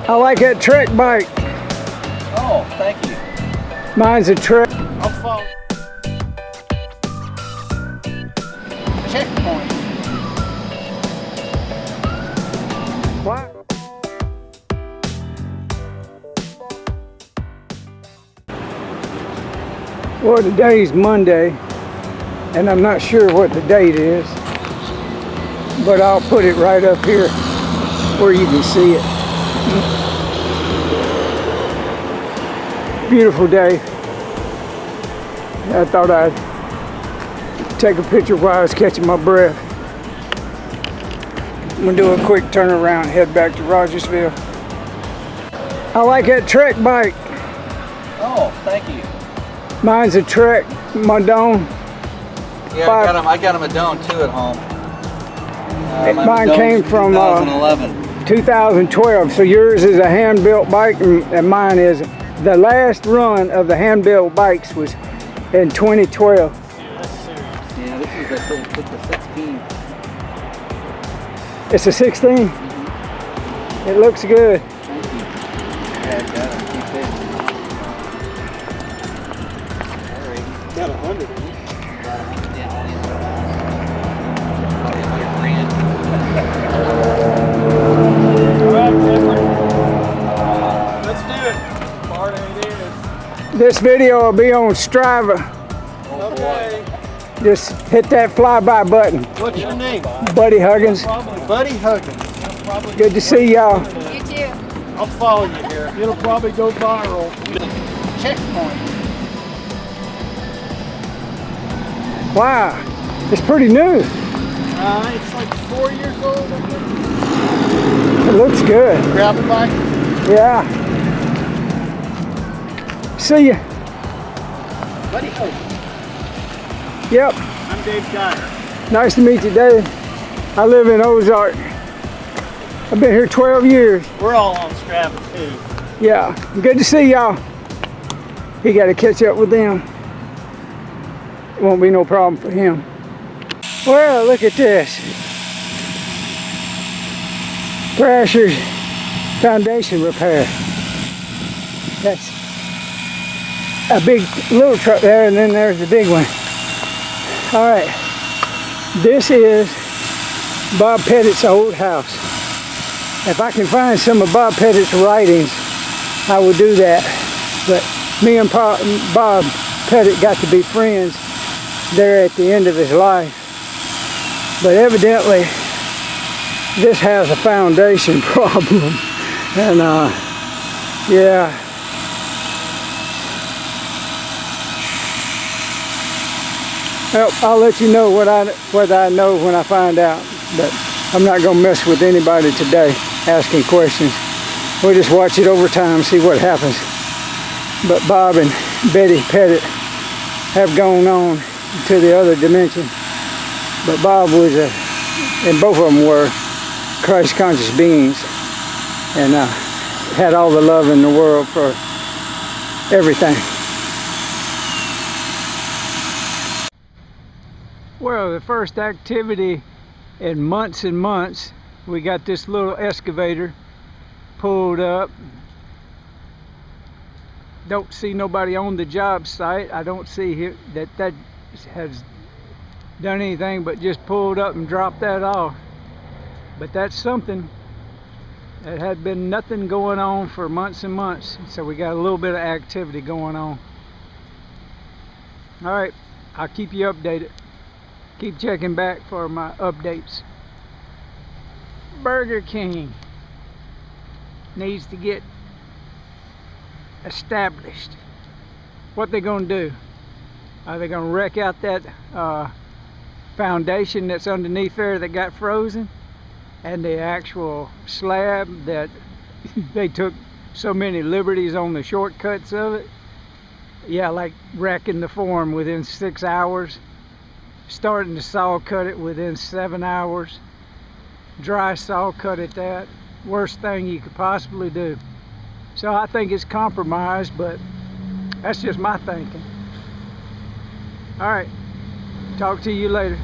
I like that Trek bike. Oh, thank you. Mine's a Trek. I'll follow. Checkpoint. What? Well, today's Monday, and I'm not sure what the date is, but I'll put it right up here where you can see it. Beautiful day. I thought I'd take a picture while I was catching my breath. I'm gonna do a quick turnaround and head back to Rogersville. I like that Trek bike. Oh, thank you. Mine's a Trek Madone. Yeah, I got a Madone too at home. Mine came from 2011. 2012, so yours is a hand-built bike and mine isn't. The last run of the hand-built bikes was in 2012. Yeah, this is a 16. It's a 16? It looks good. Thank you. Yeah, got it. Keep it. All right. Got 100 in it. Got 100, yeah, probably 100 grand. All right, Clifford. Let's do it. Hard as it is. This video will be on Strava. Okay. Just hit that flyby button. What's your name? Buddy Huggins. Buddy Huggins. Good to see y'all. You too. I'll follow you here. It'll probably go viral. Checkpoint. Wow, it's pretty new. It's like 4 years old, I think. It looks good. Gravel bike. Yeah. See ya. Buddy Huggins. Yep. I'm Dave Dyer. Nice to meet you, Dave. I live in Ozark. I've been here 12 years. We're all on Strava too. Yeah, good to see y'all. He got to catch up with them. It won't be no problem for him. Well, look at this. Thrasher's foundation repair. That's a big little truck there, and then there's the big one. All right, this is Bob Pettit's old house. If I can find some of Bob Pettit's writings, I will do that. But me and Bob Pettit got to be friends there at the end of his life. But evidently, this has a foundation problem. And yeah. Well, I'll let you know what I know when I find out. But I'm not going to mess with anybody today asking questions. We'll just watch it over time, see what happens. But Bob and Betty Pettit have gone on to the other dimension. But Bob was and both of them were Christ-conscious beings, and had all the love in the world for everything. Well, the first activity in months and months, we got this little excavator pulled up. Don't see nobody on the job site. I don't see that has done anything but just pulled up and dropped that off. But that's something. It had been nothing going on for months and months, so we got a little bit of activity going on. All right, I'll keep you updated. Keep checking back for my updates. Burger King needs to get established. What they gonna do? Are they gonna wreck out that foundation that's underneath there that got frozen, and the actual slab that they took so many liberties on the shortcuts of it? Yeah, like wrecking the form within 6 hours, starting to saw cut it within 7 hours, dry saw cut at that. Worst thing you could possibly do. So I think it's compromised, but that's just my thinking. All right, talk to you later.